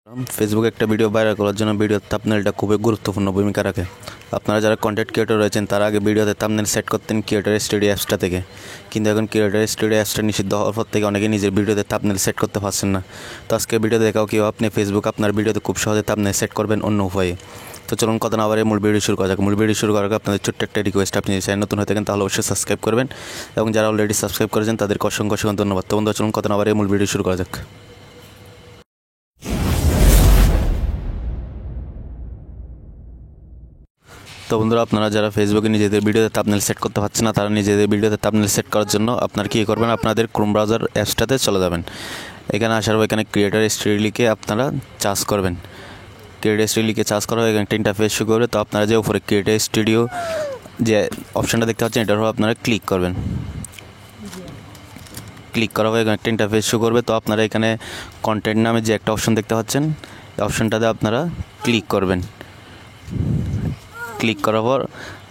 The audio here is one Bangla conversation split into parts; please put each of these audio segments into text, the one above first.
ফেসবুকে একটা ভিডিও ভাইরাল করার জন্য ভিডিওর থাম্বনেলটা খুবই গুরুত্বপূর্ণ ভূমিকা রাখে। আপনারা যারা কন্টেন্ট ক্রিয়েটর রয়েছেন তারা আগে ভিডিওতে থাম্বনেল সেট করতেন ক্রিয়েটর স্টুডিও অ্যাপসটা থেকে, কিন্তু এখন ক্রিয়েটর স্টুডিও অ্যাপসটা নিষিদ্ধ হওয়ার পর থেকে অনেকেই নিজের ভিডিওতে থাম্বনেল সেট করতে পারছেন না। তো আজকে ভিডিওতে দেখাও কীভাবে আপনি ফেসবুক আপনার ভিডিওতে খুব সহজে থাম্বনেল সেট করবেন অন্য উপায়ে। তো চলুন কথা না বাড়িয়ে মূল ভিডিও শুরু করা যাক। মূল ভিডিও শুরু করার আগে আপনাদের ছোট্ট একটা রিকোয়েস্ট, আপনি যদি চ্যানেল নতুন হয়ে থাকেন তাহলে অবশ্যই সাবস্ক্রাইব করবেন, এবং যারা অলরেডি সাবস্ক্রাইব করেছেন তাদেরকে অসংখ্য অসংখ্য ধন্যবাদ। তো বন্ধুরা চলুন কথা না বাড়িয়ে মূল ভিডিও শুরু করা যাক। তো বন্ধুরা, আপনারা যারা ফেসবুকে নিজেদের ভিডিওতে থাম্বনেল সেট করতে পারছেন না, তারা নিজেদের ভিডিওতে থাম্বনেল সেট করার জন্য আপনারা কী করবেন, আপনাদের ক্রোম ব্রাউজার অ্যাপসটাতে চলে যাবেন। এখানে আসার পর এখানে ক্রিয়েটর স্টুডিও লিখে আপনারা চার্জ করবেন। ক্রিয়েটর স্টুডিও লিখে চার্জ করা এখানে একটা ইন্টারফেস শো করবে। তো আপনারা যে উপরে ক্রিয়েটর স্টুডিও যে অপশানটা দেখতে পাচ্ছেন এটার উপর আপনারা ক্লিক করবেন। ক্লিক করার পর এখানে একটা ইন্টারফেস শো করবে। তো আপনারা এখানে কন্টেন্ট নামে যে একটা অপশন দেখতে পাচ্ছেন এই অপশানটাতে আপনারা ক্লিক করবেন। ক্লিক করার পর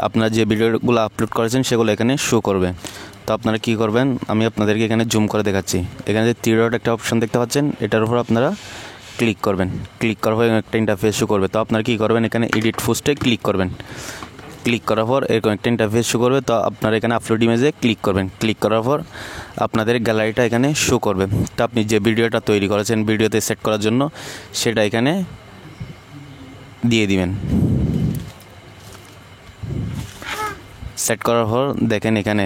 আপনারা যে ভিডিওগুলো আপলোড করেছেন সেগুলো এখানে শো করবে। তো আপনারা কী করবেন, আমি আপনাদেরকে এখানে জুম করে দেখাচ্ছি। এখানে যে থ্রি ডট একটা অপশন দেখতে পাচ্ছেন এটার উপর আপনারা ক্লিক করবেন। ক্লিক করার পর একটা ইন্টারফেস শো করবে। তো আপনারা কী করবেন, এখানে এডিট পোস্টে ক্লিক করবেন। ক্লিক করার পর এরকম একটা ইন্টারফেস শো করবে। তো আপনারা এখানে আপলোড ইমেজে ক্লিক করবেন। ক্লিক করার পর আপনাদের গ্যালারিটা এখানে শো করবে। তো আপনি যে ভিডিওটা তৈরি করেছেন ভিডিওতে সেট করার জন্য সেটা এখানে দিয়ে দিবেন। সেট করার পর দেখেন এখানে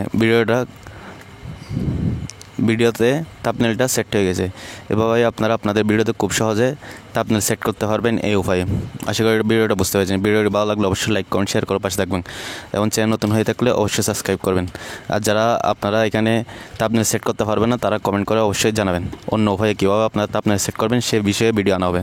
ভিডিওতে থাম্বনেলটা সেট হয়ে গেছে। এভাবে আপনারা আপনাদের ভিডিওতে খুব সহজে থাম্বনেল সেট করতে পারবেন এই উপায়ে। আশা করি ভিডিওটা বুঝতে পেরেছেন। ভিডিওটি ভালো লাগলে অবশ্যই লাইক কমেন্ট শেয়ার করে পাশে থাকবেন, এবং চ্যানেল নতুন হয়ে থাকলে অবশ্যই সাবস্ক্রাইব করবেন। আর যারা আপনারা এখানে থাম্বনেল সেট করতে পারবেন না তারা কমেন্ট করে অবশ্যই জানাবেন অন্য উপায়ে কীভাবে আপনারা থাম্বনেল সেট করবেন সে বিষয়ে ভিডিও আনা হবে।